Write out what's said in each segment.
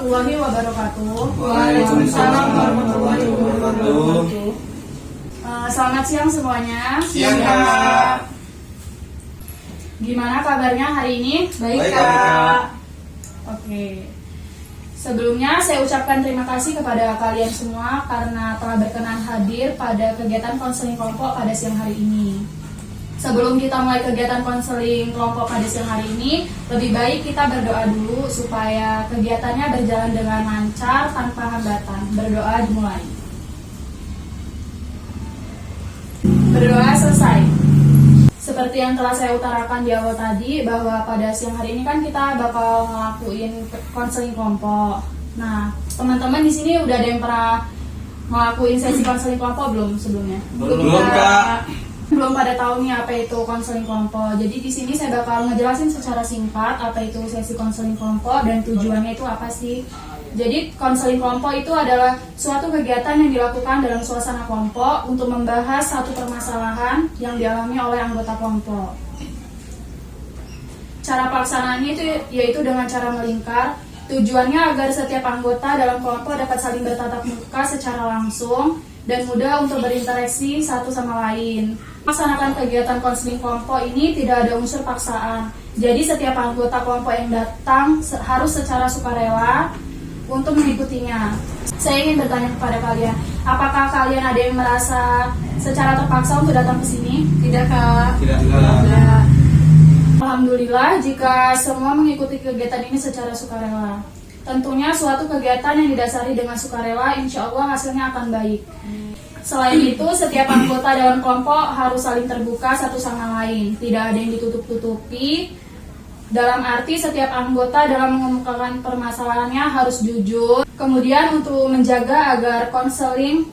warahmatullahi wabarakatuh. Waalaikumsalam warahmatullahi wabarakatuh. Selamat siang semuanya. Siang, Kak. Gimana kabarnya hari ini? Baik, Kak. Oke. Sebelumnya saya ucapkan terima kasih kepada kalian semua karena telah berkenan hadir pada kegiatan konseling kelompok pada siang hari ini. Sebelum kita mulai kegiatan konseling kelompok pada siang hari ini, lebih baik kita berdoa dulu supaya kegiatannya berjalan dengan lancar tanpa hambatan. Berdoa dimulai. Berdoa selesai. Seperti yang telah saya utarakan di awal tadi, bahwa pada siang hari ini kan kita bakal ngelakuin konseling kelompok. Nah, teman-teman di sini udah ada yang pernah ngelakuin sesi konseling kelompok belum sebelumnya? Belum, Kak. Belum pada tahu nih apa itu konseling kelompok. Jadi di sini saya bakal ngejelasin secara singkat apa itu sesi konseling kelompok dan tujuannya itu apa sih. Jadi konseling kelompok itu adalah suatu kegiatan yang dilakukan dalam suasana kelompok untuk membahas satu permasalahan yang dialami oleh anggota kelompok. Cara pelaksanaannya itu yaitu dengan cara melingkar. Tujuannya agar setiap anggota dalam kelompok dapat saling bertatap muka secara langsung dan mudah untuk berinteraksi satu sama lain. Melaksanakan kegiatan konseling kelompok ini tidak ada unsur paksaan. Jadi setiap anggota kelompok yang datang harus secara sukarela untuk mengikutinya. Saya ingin bertanya kepada kalian, apakah kalian ada yang merasa secara terpaksa untuk datang ke sini? Tidak, Kak? Tidak. Alhamdulillah jika semua mengikuti kegiatan ini secara sukarela. Tentunya suatu kegiatan yang didasari dengan sukarela, insya Allah hasilnya akan baik. Selain itu, setiap anggota dalam kelompok harus saling terbuka satu sama lain. Tidak ada yang ditutup-tutupi. Dalam arti setiap anggota dalam mengemukakan permasalahannya harus jujur. Kemudian untuk menjaga agar konseling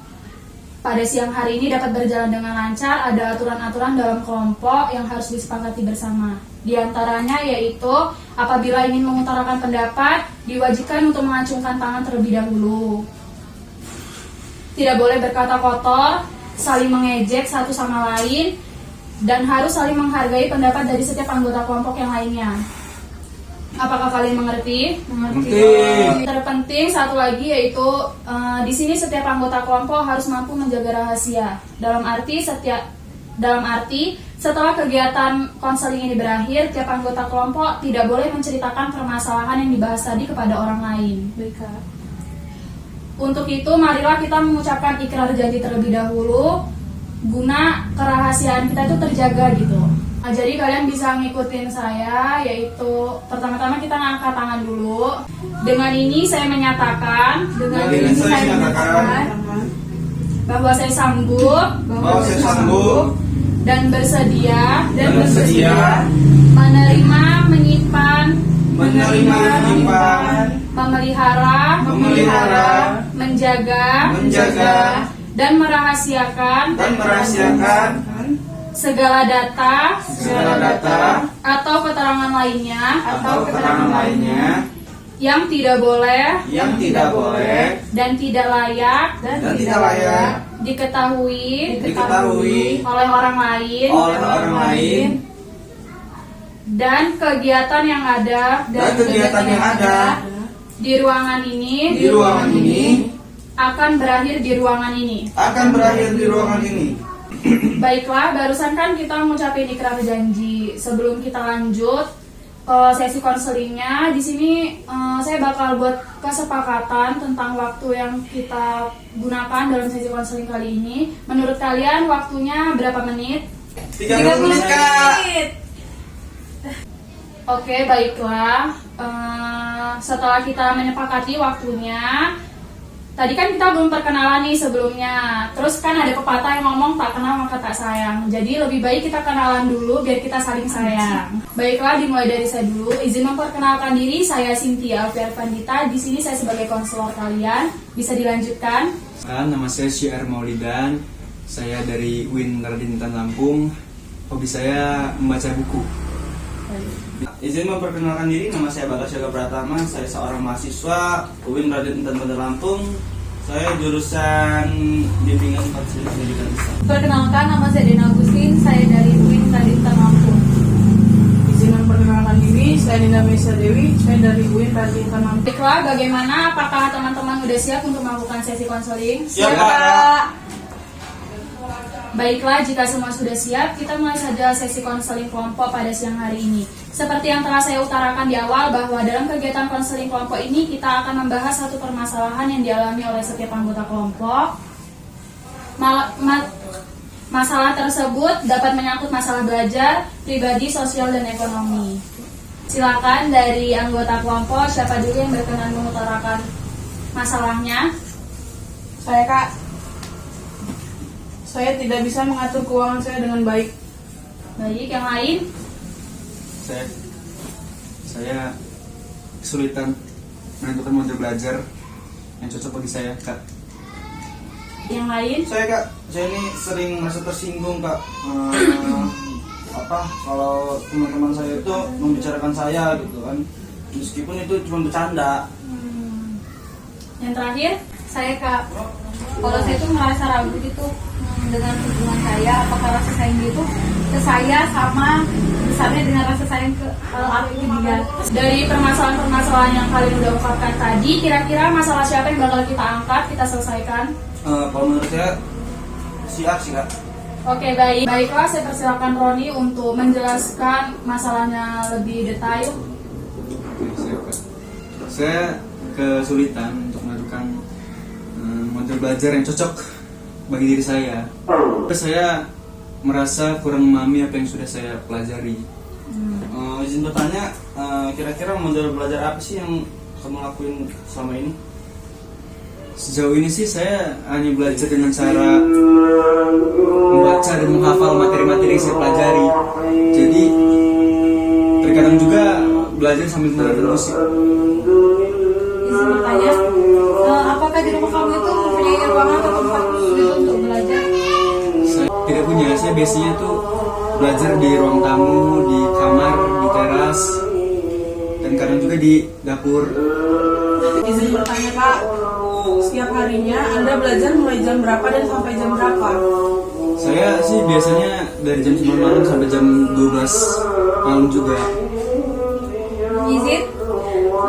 pada siang hari ini dapat berjalan dengan lancar, ada aturan-aturan dalam kelompok yang harus disepakati bersama. Di antaranya yaitu apabila ingin mengutarakan pendapat, diwajibkan untuk mengacungkan tangan terlebih dahulu. Tidak boleh berkata kotor, saling mengejek satu sama lain, dan harus saling menghargai pendapat dari setiap anggota kelompok yang lainnya. Apakah kalian mengerti? Mengerti. Terpenting satu lagi yaitu di sini setiap anggota kelompok harus mampu menjaga rahasia. Dalam arti setelah kegiatan konseling ini berakhir, tiap anggota kelompok tidak boleh menceritakan permasalahan yang dibahas tadi kepada orang lain. Baik, Kak. Untuk itu, marilah kita mengucapkan ikrar janji terlebih dahulu, guna kerahasiaan kita itu terjaga gitu. Nah, jadi kalian bisa ngikutin saya, yaitu pertama-tama kita ngangkat tangan dulu. Dengan ini saya menyatakan, bahwa saya sanggup, dan bersedia, menerima, menyimpan, memelihara, menjaga, dan merahasiakan, segala data, atau keterangan lainnya, yang tidak boleh, dan tidak layak, diketahui, oleh orang lain, dan kegiatan yang ada, di ruangan ini, akan berakhir di ruangan ini. Baiklah, barusan kan kita mengucapkan ikrar janji. Sebelum kita lanjut ke sesi konselingnya, di sini saya bakal buat kesepakatan tentang waktu yang kita gunakan dalam sesi konseling kali ini. Menurut kalian waktunya berapa menit? 30 menit, Kak. Oke, baiklah. Setelah kita menyepakati waktunya, tadi kan kita belum perkenalan nih sebelumnya. Terus kan ada pepatah yang ngomong tak kenal maka tak sayang. Jadi lebih baik kita kenalan dulu biar kita saling sayang. Baiklah, dimulai dari saya dulu. Izin memperkenalkan diri, saya Cynthia Alfiarvandita. Di sini saya sebagai konselor kalian. Bisa dilanjutkan? Nama saya Syiar Maulidan. Saya dari UIN Radintan Lampung. Hobi saya membaca buku. Izin memperkenalkan diri, nama saya Bagas Yoga Pratama. Saya seorang mahasiswa UIN Radintan Lampung. Saya jurusan bimbingan fasilitasi pendidikan Islam. Perkenalkan, nama saya Dena Agustin. Saya dari UIN Radintan Lampung. Izin memperkenalkan perkenalkan diri, saya Dinda Meisa Dewi, saya dari UIN Radin Tanam. Baiklah, bagaimana? Apakah teman-teman udah siap untuk melakukan sesi konseling? Siap, Kak. Baiklah, jika semua sudah siap, kita mulai saja sesi konseling kelompok pada siang hari ini. Seperti yang telah saya utarakan di awal, bahwa dalam kegiatan konseling kelompok ini kita akan membahas satu permasalahan yang dialami oleh setiap anggota kelompok. Masalah tersebut dapat menyangkut masalah belajar, pribadi, sosial, dan ekonomi. Silakan dari anggota kelompok, siapa dulu yang berkenan mengutarakan masalahnya? Saya Kak, saya tidak bisa mengatur keuangan saya dengan baik. Baik, yang lain? Saya kesulitan menentukan model belajar yang cocok bagi saya, Kak. Yang lain? Kak, saya ini sering merasa tersinggung Kak. Kalau teman-teman saya itu membicarakan saya gitu kan, meskipun itu cuma bercanda. Yang terakhir? Saya Kak, kalau saya tuh merasa ragu gitu dengan hubungan saya, apakah rasa sayang gitu ke saya sama besarnya dengan rasa sayang ke aku ke dia. Dari permasalahan-permasalahan yang kalian udah ungkapkan tadi, kira-kira masalah siapa yang bakal kita angkat, kita selesaikan? Kalau menurut saya siap sih Kak. Oke, baik. Baiklah, saya persilakan Roni untuk menjelaskan masalahnya lebih detail. Saya kesulitan untuk menentukan model belajar yang cocok bagi diri saya. Saya merasa kurang memahami apa yang sudah saya pelajari. Izin bertanya, kira-kira model belajar apa sih yang kamu lakuin selama ini? Sejauh ini sih saya hanya belajar dengan cara membaca dan menghafal materi-materi yang saya pelajari. Jadi terkadang juga belajar sambil mendengarkan musik. Izin bertanya, apakah di rumah kamu itu mempunyai ruangan atau tempat khusus untuk belajar? Saya tidak punya, saya biasanya tuh belajar di ruang tamu, di kamar, di teras, dan kadang juga di dapur. Izin bertanya Kak, setiap harinya Anda belajar mulai jam berapa dan sampai jam berapa? Saya sih biasanya dari jam 9 malam sampai jam 12 malam juga. Izin,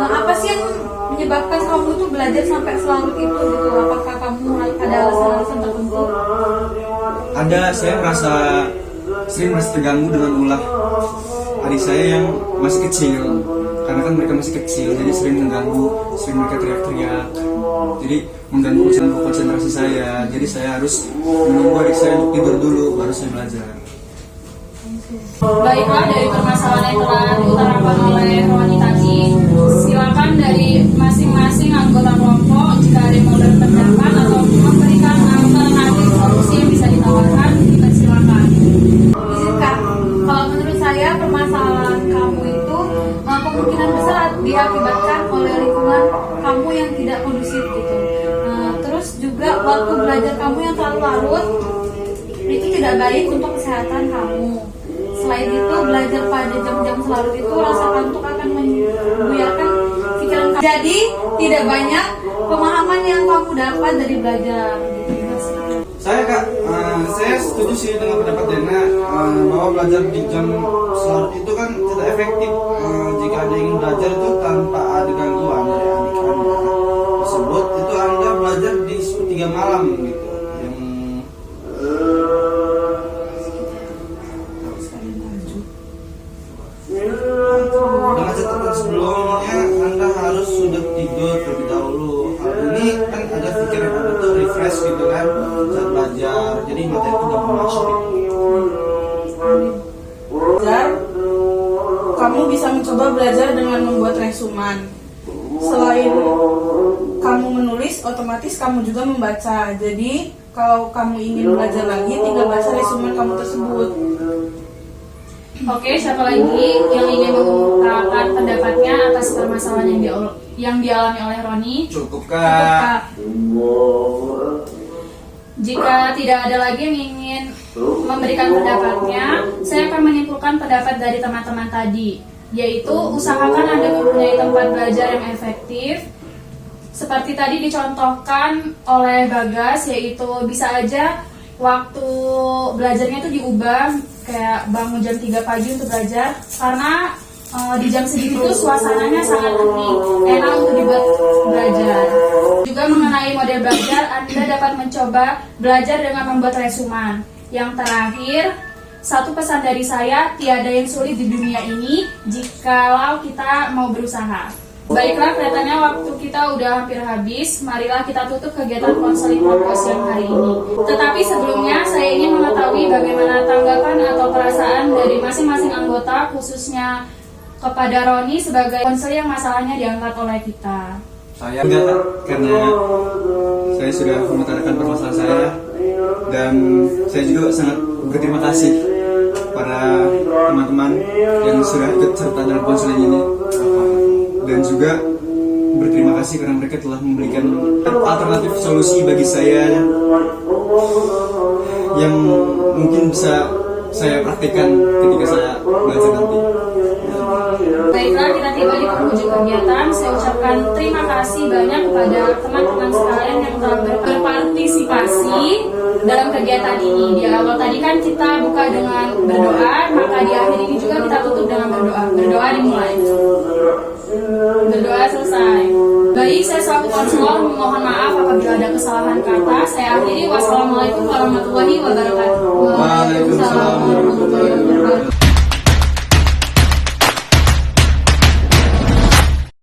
apa sih yang menyebabkan kamu tuh belajar sampai selarut itu gitu? Apakah kamu ada alasan-alasan tertentu? Ada, saya sering merasa terganggu dengan ulah adik saya yang masih kecil. Karena kan mereka masih kecil, jadi sering mengganggu, sering mereka teriak-teriak. Jadi mengganggu konsentrasi saya. Jadi saya harus menunggu adik saya untuk tidur dulu, baru saya belajar. Baiklah, dari permasalahan yang telah diutarakan oleh Roni tadi, silakan dari masing-masing anggota kelompok, jika ada yang mau berpendapat atau memberikan alternatif solusi yang bisa ditawarkan, kita silakan. Izin Kak, kalau menurut saya permasalahan kamu itu kemungkinan besar diakibatkan oleh lingkungan kamu yang tidak kondusif gitu. Terus juga waktu belajar kamu yang terlalu larut itu tidak baik untuk kesehatan kamu. Selain itu, belajar pada jam-jam selarut itu rasa kantuk akan membuyarkan pikiran kamu. Jadi tidak banyak pemahaman yang kamu dapat dari belajar. Saya Kak, saya setuju sih dengan pendapat Dena bahwa belajar di jam selarut itu kan tidak efektif. Jika Anda ingin belajar itu tanpa ada gangguan dari adik Anda tersebut, itu Anda belajar di sepertiga malam gitu. Dengan catatan sebelumnya Anda harus sudah tidur terlebih dahulu. Hal ini kan ada pikiran Anda tuh refresh gitu kan saat belajar. Jadi materi itu gampang masuk gitu. Belajar, kamu bisa mencoba belajar dengan membuat resuman. Selain kamu menulis, otomatis kamu juga membaca. Jadi kalau kamu ingin belajar lagi, tinggal baca resumen kamu tersebut. Oke, siapa lagi yang ingin mengungkapkan pendapatnya atas permasalahan yang dialami oleh Roni? Cukup Kak. Jika tidak ada lagi yang ingin memberikan pendapatnya, saya akan menyimpulkan pendapat dari teman-teman tadi, yaitu usahakan Anda mempunyai tempat belajar yang efektif. Seperti tadi dicontohkan oleh Bagas, yaitu bisa aja waktu belajarnya itu diubah, kayak bangun jam 3 pagi untuk belajar, karena Di jam segitu tuh suasananya sangat hening, enak untuk dibuat belajar. Juga mengenai model belajar, Anda dapat mencoba belajar dengan membuat resumen. Yang terakhir, satu pesan dari saya, tiada yang sulit di dunia ini jikalau kita mau berusaha. Baiklah, kelihatannya waktu kita udah hampir habis. Marilah kita tutup kegiatan konseling purpose yang hari ini. Tetapi sebelumnya, saya ingin mengetahui bagaimana tanggapan atau perasaan dari masing-masing anggota, khususnya kepada Roni sebagai konselor yang masalahnya diangkat oleh kita. Saya enggak, Kak, karena saya sudah mengutarakan permasalahan saya, dan saya juga sangat berterima kasih para teman-teman yang sudah ikut serta dalam konseling ini, dan juga berterima kasih karena mereka telah memberikan alternatif solusi bagi saya yang mungkin bisa saya praktikkan ketika saya belajar nanti. Baiklah, kita tiba di penghujung kegiatan. Saya ucapkan terima kasih banyak kepada teman-teman sekalian yang telah berpartisipasi dalam kegiatan ini. Di awal tadi kan kita buka dengan berdoa, maka di akhir ini juga kita tutup dengan berdoa. Berdoa dimulai. Berdoa selesai. Baik, saya selaku konselor mohon maaf apabila ada kesalahan kata. Saya akhiri. Wassalamualaikum warahmatullahi wabarakatuh. Waalaikumsalam warahmatullahi wabarakatuh.